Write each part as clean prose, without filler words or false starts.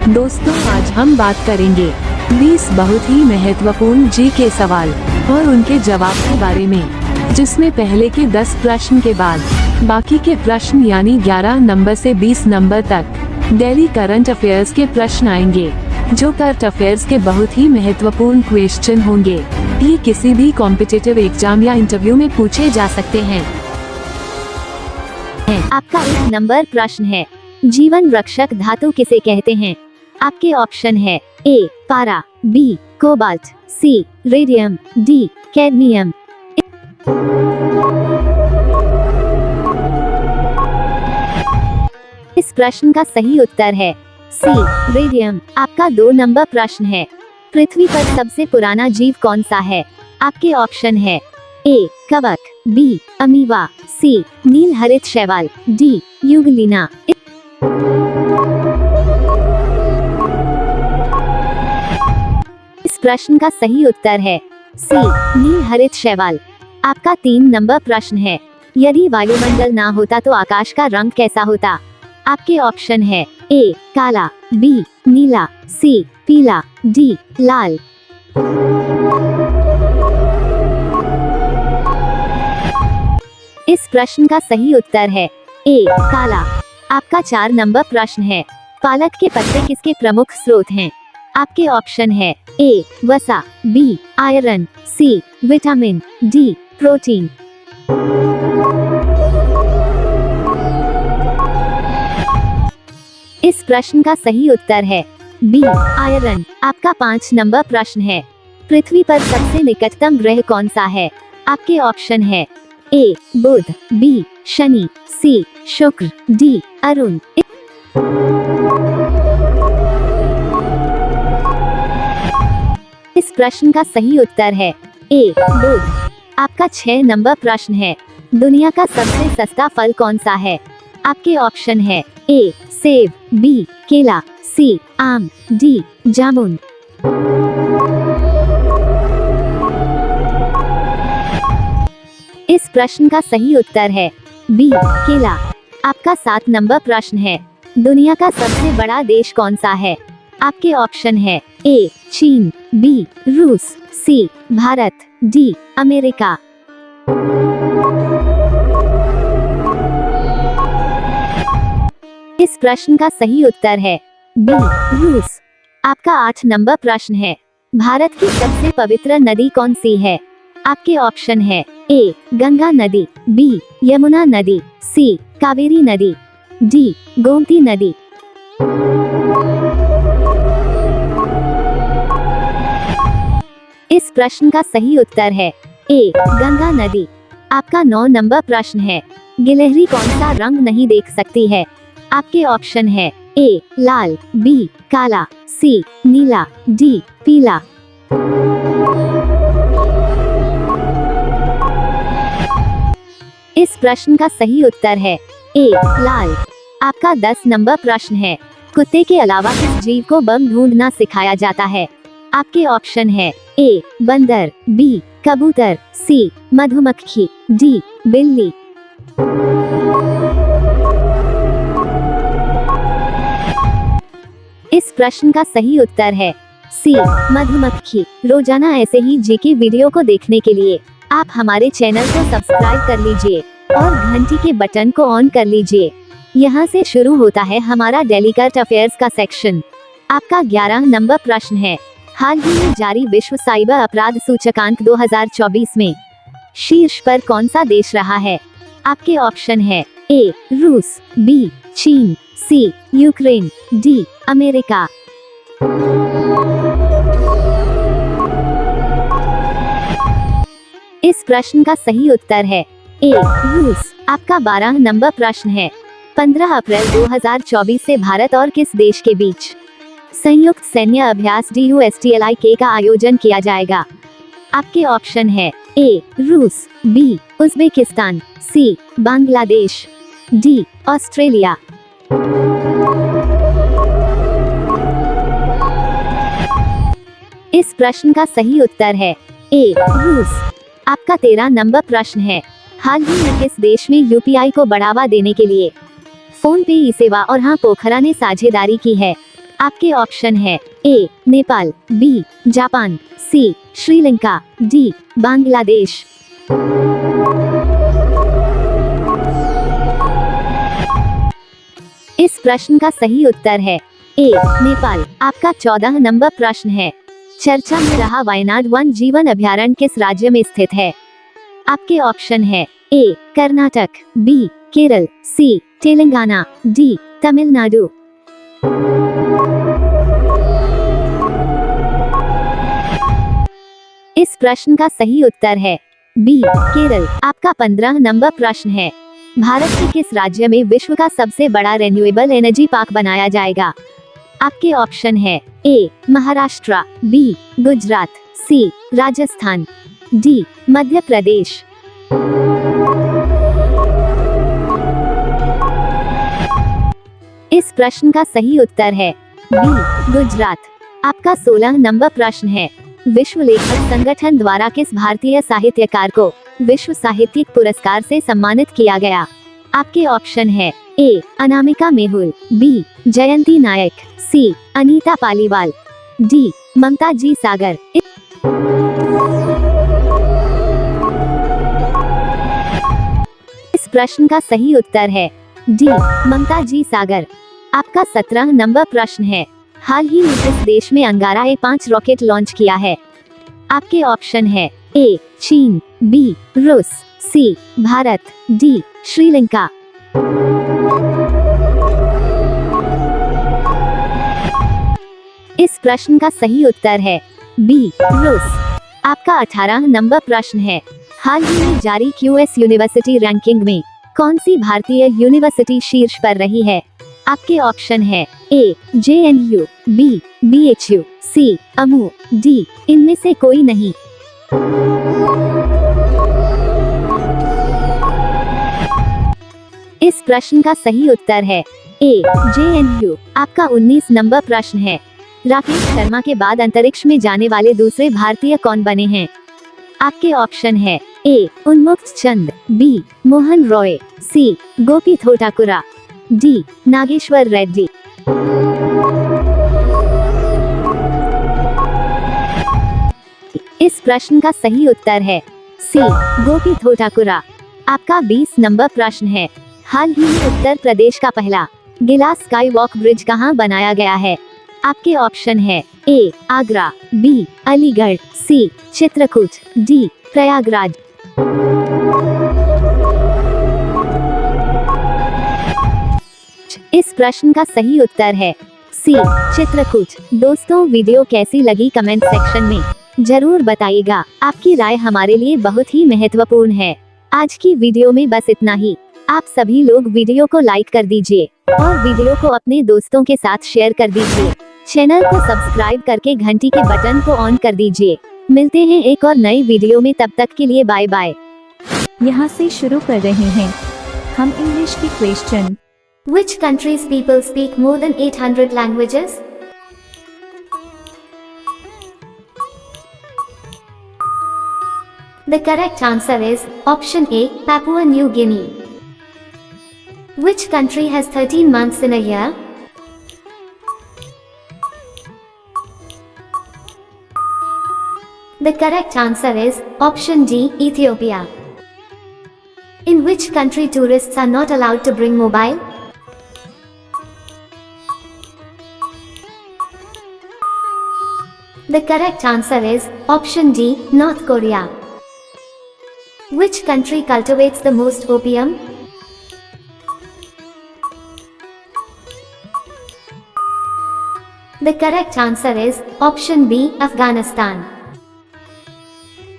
दोस्तों, आज हम बात करेंगे 20 बहुत ही महत्वपूर्ण जी के सवाल और उनके जवाब के बारे में, जिसमें पहले के 10 प्रश्न के बाद बाकी के प्रश्न यानी 11 नंबर से 20 नंबर तक डेली करंट अफेयर्स के प्रश्न आएंगे, जो करंट अफेयर्स के बहुत ही महत्वपूर्ण क्वेश्चन होंगे। ये किसी भी कॉम्पिटिटिव एग्जाम या इंटरव्यू में पूछे जा सकते हैं। आपका 1 नंबर प्रश्न है, जीवन रक्षक धातु किसे कहते हैं? आपके ऑप्शन है ए पारा, बी कोबाल्ट, सी रेडियम, डी कैडमियम। इस प्रश्न का सही उत्तर है सी रेडियम। आपका 2 नंबर प्रश्न है, पृथ्वी पर सबसे पुराना जीव कौन सा है? आपके ऑप्शन है ए कवक, बी अमीबा, सी नील हरित शैवाल, डी यूगलिना। इस प्रश्न का सही उत्तर है सी नील हरित शैवाल। आपका 3 नंबर प्रश्न है, यदि वायुमंडल ना होता तो आकाश का रंग कैसा होता? आपके ऑप्शन है ए काला, बी नीला, सी पीला, डी लाल। इस प्रश्न का सही उत्तर है ए काला। आपका 4 नंबर प्रश्न है, पालक के पत्ते किसके प्रमुख स्रोत हैं? आपके ऑप्शन है ए वसा, B iron, C vitamin, D protein. इस प्रश्न का सही उत्तर है बी आयरन। आपका 5 नंबर प्रश्न है, पृथ्वी पर सबसे निकटतम ग्रह कौन सा है? आपके ऑप्शन है ए बुध, बी शनि, सी शुक्र, डी अरुण। इस प्रश्न का सही उत्तर है ए बुध। आपका 6 नंबर प्रश्न है, दुनिया का सबसे सस्ता फल कौन सा है? आपके ऑप्शन है ए सेब, बी केला, सी आम, डी जामुन। इस प्रश्न का सही उत्तर है बी केला। आपका 7 नंबर प्रश्न है, दुनिया का सबसे बड़ा देश कौन सा है? आपके ऑप्शन है ए चीन, बी रूस, सी भारत, डी अमेरिका। इस प्रश्न का सही उत्तर है बी रूस। आपका 8 नंबर प्रश्न है, भारत की सबसे पवित्र नदी कौन सी है? आपके ऑप्शन है ए गंगा नदी, बी यमुना नदी, सी कावेरी नदी, डी गोमती नदी। इस प्रश्न का सही उत्तर है ए गंगा नदी। आपका 9 नंबर प्रश्न है, गिलहरी कौन सा रंग नहीं देख सकती है? आपके ऑप्शन है ए लाल, बी काला, सी नीला, डी पीला। इस प्रश्न का सही उत्तर है ए लाल। आपका 10 नंबर प्रश्न है, कुत्ते के अलावा किस जीव को बम ढूंढना सिखाया जाता है? आपके ऑप्शन है ए बंदर, बी कबूतर, सी मधुमक्खी, डी बिल्ली। इस प्रश्न का सही उत्तर है सी मधुमक्खी। रोजाना ऐसे ही जीके वीडियो को देखने के लिए आप हमारे चैनल को सब्सक्राइब कर लीजिए और घंटी के बटन को ऑन कर लीजिए। यहाँ से शुरू होता है हमारा डेली करंट अफेयर्स का सेक्शन। आपका 11 नंबर प्रश्न है, हाल ही में जारी विश्व साइबर अपराध सूचकांक 2024 में शीर्ष पर कौन सा देश रहा है? आपके ऑप्शन है ए रूस, बी चीन, सी यूक्रेन, डी अमेरिका। इस प्रश्न का सही उत्तर है ए रूस। आपका 12 नंबर प्रश्न है, 15 अप्रैल 2024 से भारत और किस देश के बीच संयुक्त सैन्य अभ्यास DUSTLIK का आयोजन किया जाएगा? आपके ऑप्शन है ए रूस, बी उज्बेकिस्तान, सी बांग्लादेश, डी ऑस्ट्रेलिया। इस प्रश्न का सही उत्तर है ए रूस। आपका 13 नंबर प्रश्न है, हाल ही में किस देश में UPI को बढ़ावा देने के लिए फोन पे ई सेवा और हाँ पोखरा ने साझेदारी की है? आपके ऑप्शन है ए नेपाल, बी जापान, सी श्रीलंका, डी बांग्लादेश। इस प्रश्न का सही उत्तर है ए नेपाल। आपका 14 नंबर प्रश्न है, चर्चा में रहा वायनाड वन जीवन अभयारण्य किस राज्य में स्थित है? आपके ऑप्शन है ए कर्नाटक, बी केरल, सी तेलंगाना, डी तमिलनाडु। इस प्रश्न का सही उत्तर है बी केरल। आपका 15 नंबर प्रश्न है, भारत के किस राज्य में विश्व का सबसे बड़ा रिन्यूएबल एनर्जी पार्क बनाया जाएगा? आपके ऑप्शन है ए महाराष्ट्र, बी गुजरात, सी राजस्थान, डी मध्य प्रदेश। इस प्रश्न का सही उत्तर है बी गुजरात। आपका 16 नंबर प्रश्न है, विश्व लेखक संगठन द्वारा किस भारतीय साहित्यकार को विश्व साहित्यिक पुरस्कार से सम्मानित किया गया? आपके ऑप्शन है ए अनामिका मेहुल, बी जयंती नायक, सी अनीता पालीवाल, डी ममता जी सागर। इस प्रश्न का सही उत्तर है डी ममता जी सागर। आपका 17 नंबर प्रश्न है, हाल ही में किस देश में अंगारा A5 रॉकेट लॉन्च किया है? आपके ऑप्शन है ए चीन, बी रूस, सी भारत, डी श्रीलंका। इस प्रश्न का सही उत्तर है बी रूस। आपका 18 नंबर प्रश्न है, हाल ही में जारी QS यूनिवर्सिटी रैंकिंग में कौन सी भारतीय यूनिवर्सिटी शीर्ष पर रही है? आपके ऑप्शन है ए JNU, बी BHU, सी अमू, डी इनमें से कोई नहीं। इस प्रश्न का सही उत्तर है ए JNU। आपका 19 नंबर प्रश्न है, राकेश शर्मा के बाद अंतरिक्ष में जाने वाले दूसरे भारतीय कौन बने हैं? आपके ऑप्शन है ए उन्मुक्त चंद, बी मोहन रॉय, सी गोपी थोटाकुरा, डी नागेश्वर रेड्डी। इस प्रश्न का सही उत्तर है सी गोपी थोटाकुरा। आपका 20 नंबर प्रश्न है, हाल ही में उत्तर प्रदेश का पहला गिलास स्काई वॉक ब्रिज कहाँ बनाया गया है? आपके ऑप्शन है ए आगरा, बी अलीगढ़, सी चित्रकूट, डी प्रयागराज। इस प्रश्न का सही उत्तर है सी चित्रकूट। दोस्तों, वीडियो कैसी लगी कमेंट सेक्शन में जरूर बताइएगा। आपकी राय हमारे लिए बहुत ही महत्वपूर्ण है। आज की वीडियो में बस इतना ही। आप सभी लोग वीडियो को लाइक कर दीजिए और वीडियो को अपने दोस्तों के साथ शेयर कर दीजिए। चैनल को सब्सक्राइब करके घंटी के बटन को ऑन कर दीजिए। मिलते हैं एक और नई वीडियो में, तब तक के लिए बाय बाय। यहाँ से शुरू कर रहे हैं हम इंग्लिश की question. Which country's people speak more than 800 languages? The correct answer is option A, Papua New Guinea. Which country has 13 months in a year? The correct answer is option D, Ethiopia. In which country tourists are not allowed to bring mobile? The correct answer is option D, North Korea. Which country cultivates the most opium? The correct answer is option B, Afghanistan.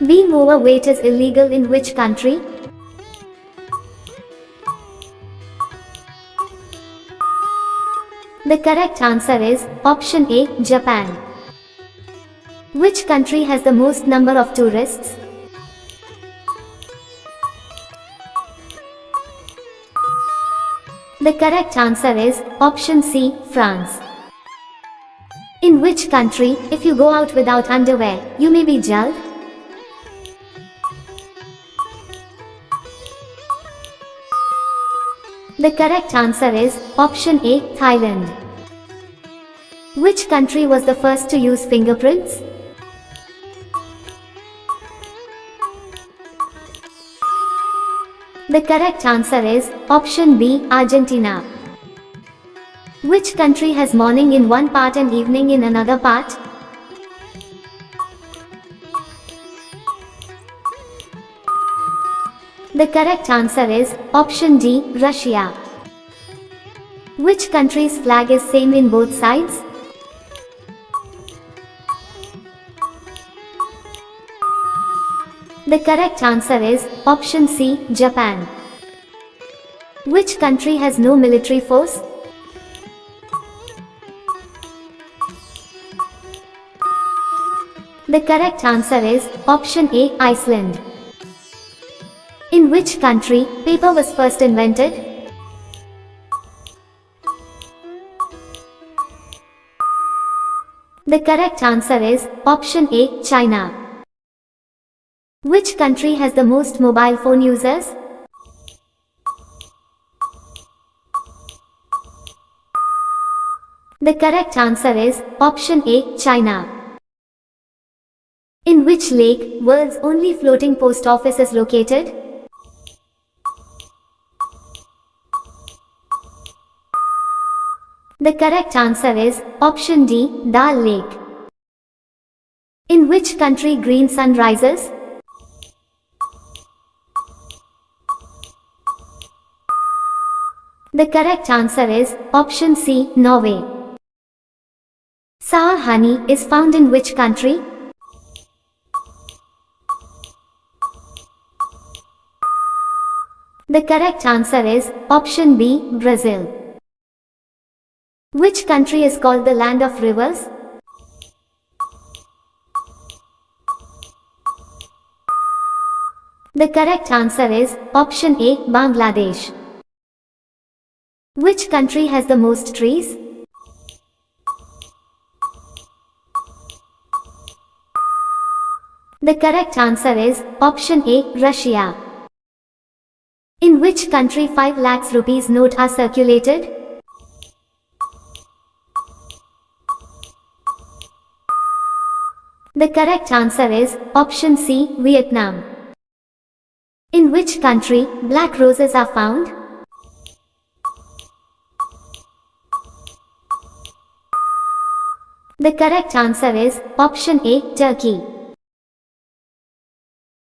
Being overweight is illegal in which country? The correct answer is option A, Japan. Which country has the most number of tourists? The correct answer is option C, France. In which country, if you go out without underwear, you may be jailed? The correct answer is option A, Thailand. Which country was the first to use fingerprints? The correct answer is option B, Argentina. Which country has morning in one part and evening in another part? The correct answer is option D, Russia. Which country's flag is same in both sides? The correct answer is option C, Japan. Which country has no military force? The correct answer is option A, Iceland. In which country paper was first invented? The correct answer is option A, China. Which country has the most mobile phone users? The correct answer is option A, China. In which lake world's only floating post office is located? The correct answer is option D, Dal Lake. In which country green sun rises? The correct answer is option C, Norway. Sour honey is found in which country? The correct answer is option B, Brazil. Which country is called the land of rivers? The correct answer is option A, Bangladesh. Which country has the most trees? The correct answer is option A, Russia. In which country 5 lakhs rupees note are circulated? The correct answer is option C, Vietnam. In which country black roses are found? The correct answer is option A, Turkey.